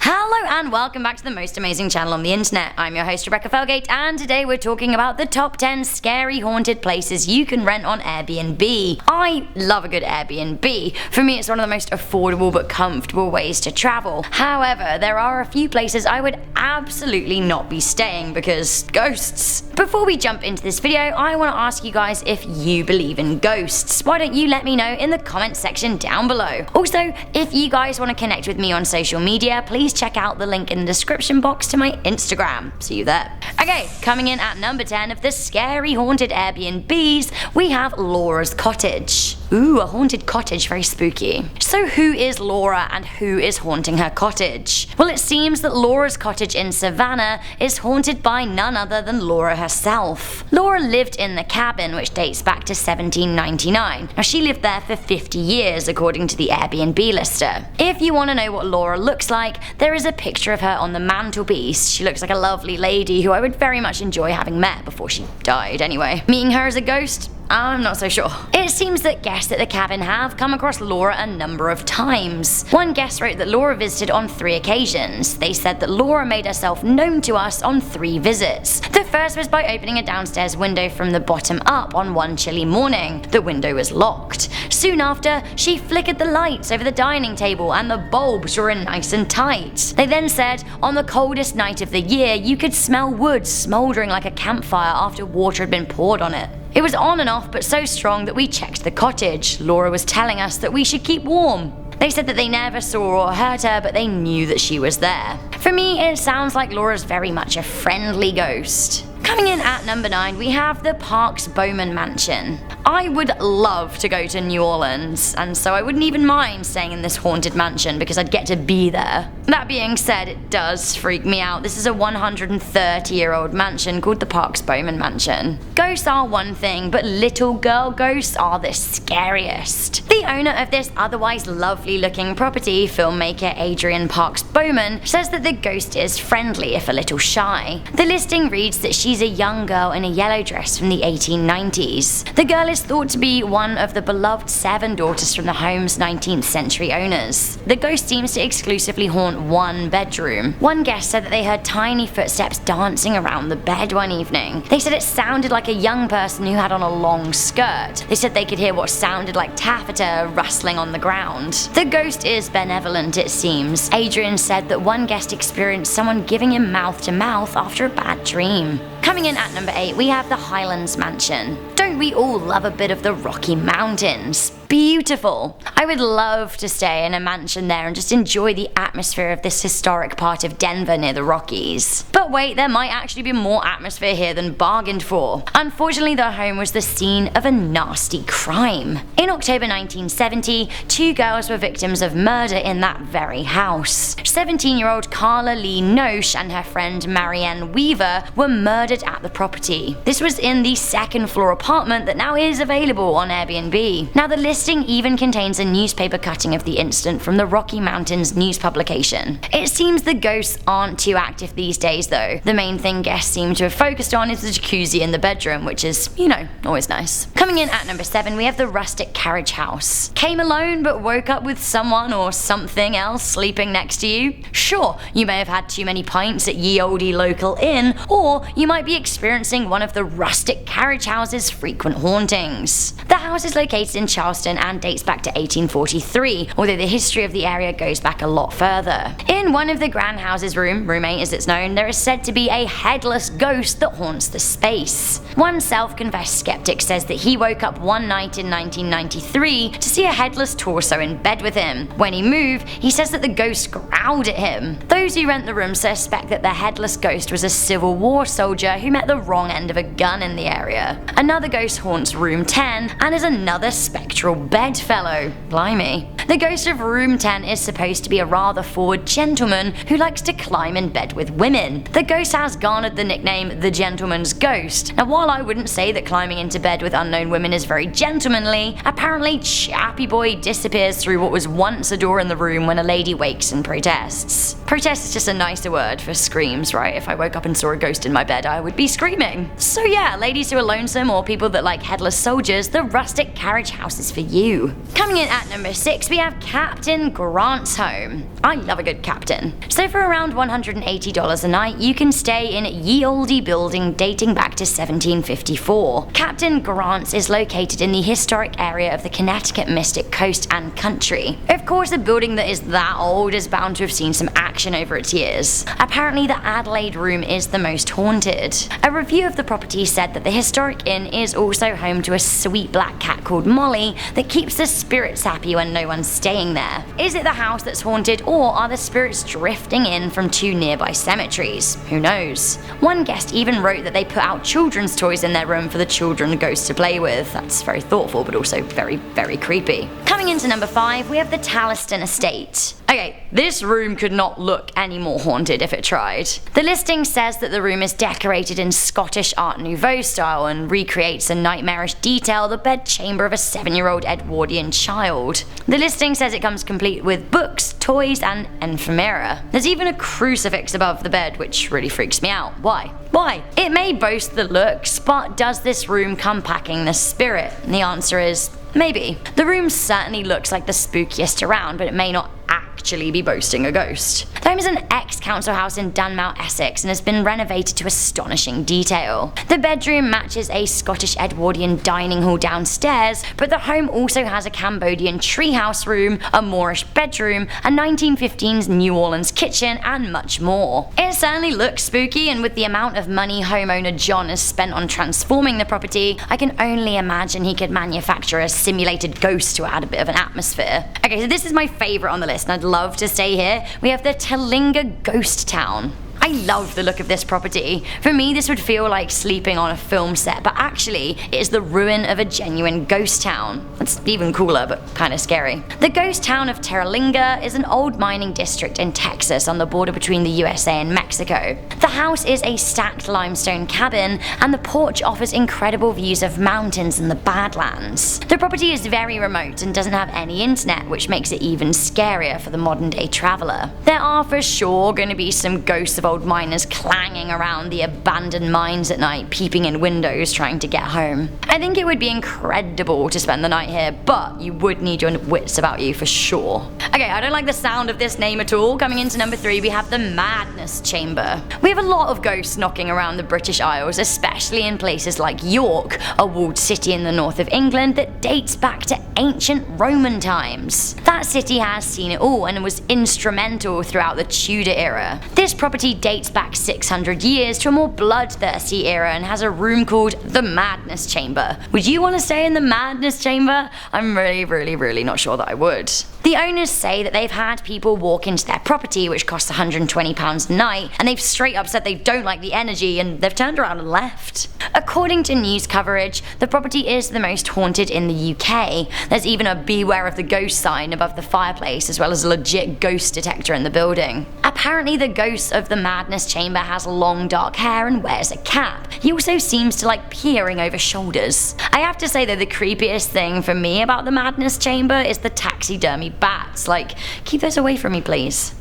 Hello and welcome back to the most amazing channel on the internet. I'm your host Rebecca Felgate, and today we're talking about the top 10 scary haunted places you can rent on Airbnb. I love a good Airbnb. For me, it's one of the most affordable but comfortable ways to travel. However, there are a few places I would absolutely not be staying because ghosts. Before we jump into this video, I want to ask you guys if you believe in ghosts. Why don't you let me know in the comment section down below. Also, if you guys want to connect with me on social media, please check out the link in the description box to my Instagram. See you there. Okay, coming in at number 10 of the scary haunted Airbnbs, we have Laura's cottage. Ooh, a haunted cottage, very spooky. So who is Laura and who is haunting her cottage? Well, it seems that Laura's cottage in Savannah is haunted by none other than Laura herself. Laura lived in the cabin, which dates back to 1799. Now, she lived there for 50 years, according to the Airbnb lister. If you want to know what Laura looks like, there is a picture of her on the mantelpiece. She looks like a lovely lady who I would very much enjoy having met before she died anyway. Meeting her as a ghost? I'm not so sure. It seems that guests at the cabin have come across Laura a number of times. One guest wrote that Laura visited on 3 occasions. They said that Laura made herself known to us on 3 visits. The first was by opening a downstairs window from the bottom up on one chilly morning. The window was locked. Soon after, she flickered the lights over the dining table and the bulbs were in nice and tight. They then said, on the coldest night of the year, you could smell wood smouldering like a campfire after water had been poured on it. It was on and off, but so strong that we checked the cottage. Laura was telling us that we should keep warm. They said that they never saw or heard her, but they knew that she was there. For me, it sounds like Laura's very much a friendly ghost. Coming in at number 9, we have the Parks-Bowman Mansion. I would love to go to New Orleans, and so I wouldn't even mind staying in this haunted mansion because I'd get to be there. That being said, it does freak me out. This is a 130-year-old mansion called the Parks-Bowman Mansion. Ghosts are one thing, but little girl ghosts are the scariest. The owner of this otherwise lovely-looking property, filmmaker Adrian Parks-Bowman, says that the ghost is friendly if a little shy. The listing reads that she's a young girl in a yellow dress from the 1890s. The girl is thought to be one of the beloved 7 daughters from the home's 19th century owners. The ghost seems to exclusively haunt one bedroom. One guest said that they heard tiny footsteps dancing around the bed one evening. They said it sounded like a young person who had on a long skirt. They said they could hear what sounded like taffeta rustling on the ground. The ghost is benevolent, it seems. Adrian said that one guest experienced someone giving him mouth to mouth after a bad dream. Coming in at number 8, we have the Highlands Mansion. Don't we all love a bit of the Rocky Mountains? Beautiful. I would love to stay in a mansion there and just enjoy the atmosphere of this historic part of Denver near the Rockies. But wait, there might actually be more atmosphere here than bargained for. Unfortunately, the home was the scene of a nasty crime. In October 1970, 2 girls were victims of murder in that very house. 17-year-old Carla Lee Noche and her friend Marianne Weaver were murdered at the property. This was in the 2nd floor apartment that now is available on Airbnb. Now, the listing even contains a newspaper cutting of the incident from the Rocky Mountains news publication. It seems the ghosts aren't too active these days though. The main thing guests seem to have focused on is the jacuzzi in the bedroom, which is, you know, always nice. Coming in at number 7, we have the Rustic Carriage house. Came alone but woke up with someone or something else sleeping next to you? Sure, you may have had too many pints at ye olde local inn, or you might be experiencing one of the Rustic Carriage house's frequent hauntings. The house is located in Charleston and dates back to 1843, although the history of the area goes back a lot further. In one of the grand house's room 8 as it's known, there is said to be a headless ghost that haunts the space. One self-confessed skeptic says that he woke up one night in 1993 to see a headless torso in bed with him. When he moved, he says that the ghost growled at him. Those who rent the room suspect that the headless ghost was a Civil War soldier who met the wrong end of a gun in the area. Another ghost haunts room 10 and is another spectral bedfellow. Blimey. The ghost of room 10 is supposed to be a rather forward gentleman who likes to climb in bed with women. The ghost has garnered the nickname the Gentleman's Ghost. Now, while I wouldn't say that climbing into bed with unknown women is very gentlemanly, apparently Chappy Boy disappears through what was once a door in the room when a lady wakes and protests. Protest is just a nicer word for screams, right? If I woke up and saw a ghost in my bed, I would be screaming. So yeah, ladies who are lonesome or people that like headless soldiers, the Rustic Carriage house is for you. Coming in at number 6, we have Captain Grant's home. I love a good captain. So for around $180 a night, you can stay in ye olde building dating back to 1754. Captain Grant's is located in the historic area of the Connecticut Mystic Coast and Country. Of course, a building that is that old is bound to have seen some action over its years. Apparently, the Adelaide room is the most haunted. A review of the property said that the historic inn is also home to a sweet black cat called Molly that keeps the spirits happy when no one's staying there. Is it the house that's haunted, or are the spirits drifting in from 2 nearby cemeteries? Who knows? One guest even wrote that they put out children's toys in their room for the children ghosts to play with. That's very thoughtful, but also very, very creepy. Coming into number 5, we have the Talliston Estate. Okay, this room could not look any more haunted if it tried. The listing says that the room is decorated in Scottish Art Nouveau style and recreates in nightmarish detail the bedchamber of a 7-year-old Edwardian child. The listing says it comes complete with books, toys, and ephemera. There's even a crucifix above the bed, which really freaks me out. Why? Why? It may boast the looks, but does this room come packing the spirit? And the answer is maybe. The room certainly looks like the spookiest around, but it may not actually be boasting a ghost. The home is an ex-council house in Dunmount, Essex, and has been renovated to astonishing detail. The bedroom matches a Scottish Edwardian dining hall downstairs, but the home also has a Cambodian treehouse room, a Moorish bedroom, a 1915s New Orleans kitchen, and much more. It certainly looks spooky, and with the amount of money homeowner John has spent on transforming the property, I can only imagine he could manufacture a simulated ghost to add a bit of an atmosphere. Okay, so this is my favourite on the list, and I'd love to stay here. We have the Terlingua Ghost Town. I love the look of this property. For me, this would feel like sleeping on a film set, but actually, it is the ruin of a genuine ghost town. That's even cooler, but kinda scary. The ghost town of Terlingua is an old mining district in Texas on the border between the USA and Mexico. The house is a stacked limestone cabin, and the porch offers incredible views of mountains and the Badlands. The property is very remote and doesn't have any internet, which makes it even scarier for the modern day traveller. There are for sure going to be some ghosts of old miners clanging around the abandoned mines at night, peeping in windows trying to get home. I think it would be incredible to spend the night here, but you would need your wits about you for sure. Okay, I don't like the sound of this name at all. Coming into number 3, we have the Madness Chamber. We have a lot of ghosts knocking around the British Isles, especially in places like York, a walled city in the north of England that dates back to ancient Roman times. That city has seen it all and was instrumental throughout the Tudor era. This property dates back 600 years to a more bloodthirsty era and has a room called the Madness Chamber. Would you want to stay in the Madness Chamber? I'm really not sure that I would. The owners say that they've had people walk into their property, which costs £120 a night, and they've straight up said they don't like the energy and they've turned around and left. According to news coverage, the property is the most haunted in the UK. There's even a beware of the ghost sign above the fireplace, as well as a legit ghost detector in the building. Apparently the ghost of the Madness Chamber has long dark hair and wears a cap. He also seems to like peering over shoulders. I have to say though, the creepiest thing for me about the Madness Chamber is the taxidermy bats. Like, keep those away from me please.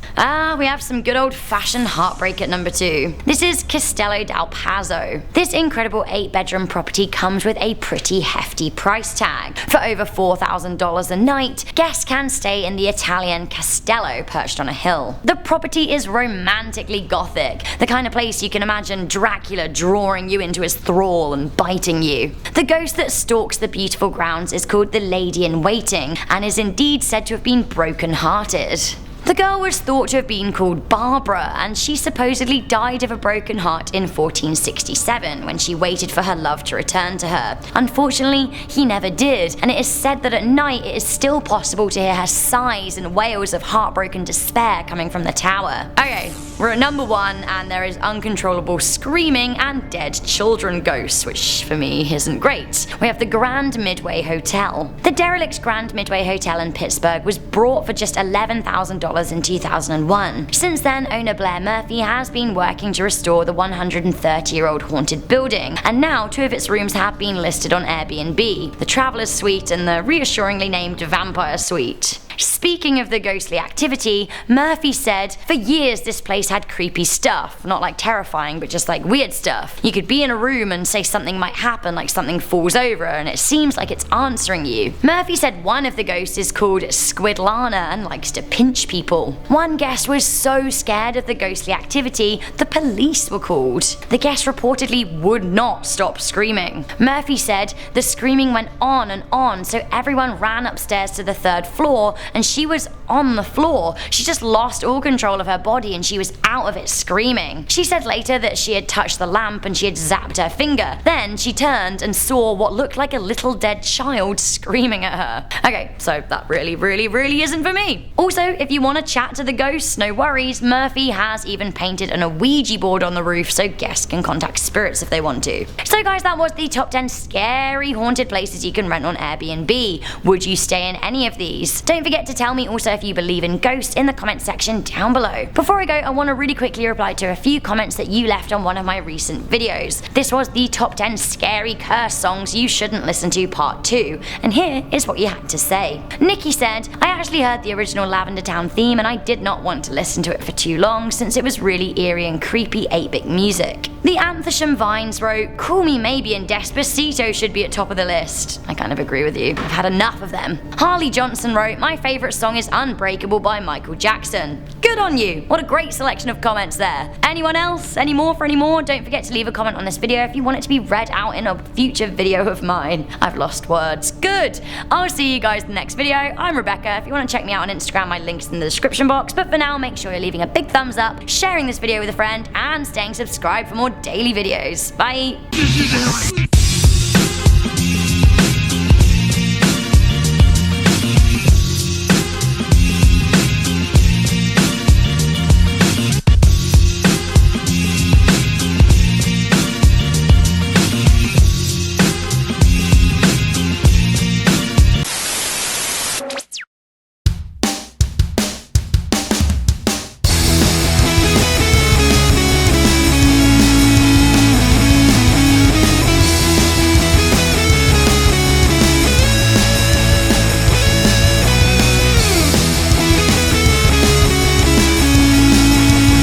We have some good old fashioned heartbreak at number 2. This is Castello del Pazzo. This incredible 8-bedroom property comes with a pretty hefty price tag. For over $4,000 a night, guests can stay in the Italian Castello perched on a hill. The property is romantically gothic, the kind of place you can imagine Dracula drawing you into his thrall and biting you. The ghost that stalks the beautiful grounds is called the Lady in Waiting and is indeed said to have been broken-hearted. The girl was thought to have been called Barbara, and she supposedly died of a broken heart in 1467 when she waited for her love to return to her. Unfortunately, he never did, and it is said that at night it is still possible to hear her sighs and wails of heartbroken despair coming from the tower. Okay, we're at number 1, and there is uncontrollable screaming and dead children ghosts, which for me isn't great. We have the Grand Midway Hotel. The derelict Grand Midway Hotel in Pittsburgh was bought for just $11,000 in 2001. Since then, owner Blair Murphy has been working to restore the 130-year-old haunted building, and now 2 of its rooms have been listed on Airbnb, the Traveler's Suite and the reassuringly named Vampire Suite. Speaking of the ghostly activity, Murphy said, for years this place had creepy stuff. Not like terrifying, but just like weird stuff. You could be in a room and say something might happen, like something falls over and it seems like it's answering you. Murphy said one of the ghosts is called Squidlana and likes to pinch people. One guest was so scared of the ghostly activity, the police were called. The guest reportedly would not stop screaming. Murphy said the screaming went on and on, so everyone ran upstairs to the 3rd floor and she was on the floor. She just lost all control of her body and she was out of it screaming. She said later that she had touched the lamp and she had zapped her finger. Then she turned and saw what looked like a little dead child screaming at her. Okay, so that really isn't for me. Also, if you want to chat to the ghosts, no worries, Murphy has even painted an Ouija board on the roof so guests can contact spirits if they want to. So guys, that was the top 10 scary haunted places you can rent on Airbnb. Would you stay in any of these? Don't forget to tell me also if you believe in ghosts in the comments section down below. Before I go, I want to really quickly reply to a few comments that you left on one of my recent videos. This was the top 10 scary curse songs you shouldn't listen to part 2, and here is what you had to say. Nikki said, I actually heard the original Lavender Town theme and I did not want to listen to it for too long since it was really eerie and creepy 8-bit music. The Anthrisham Vines wrote, Call Me Maybe and Despacito should be at top of the list. I kind of agree with you. I've had enough of them. Harley Johnson wrote, My favourite song is Unbreakable by Michael Jackson. Good on you. What a great selection of comments there. Anyone else? Any more for any more? Don't forget to leave a comment on this video if you want it to be read out in a future video of mine. I've lost words. Good. I'll see you guys in the next video. I'm Rebecca. If you want to check me out on Instagram, my link's in the description box. But for now, make sure you're leaving a big thumbs up, sharing this video with a friend, and staying subscribed for more daily videos. Bye.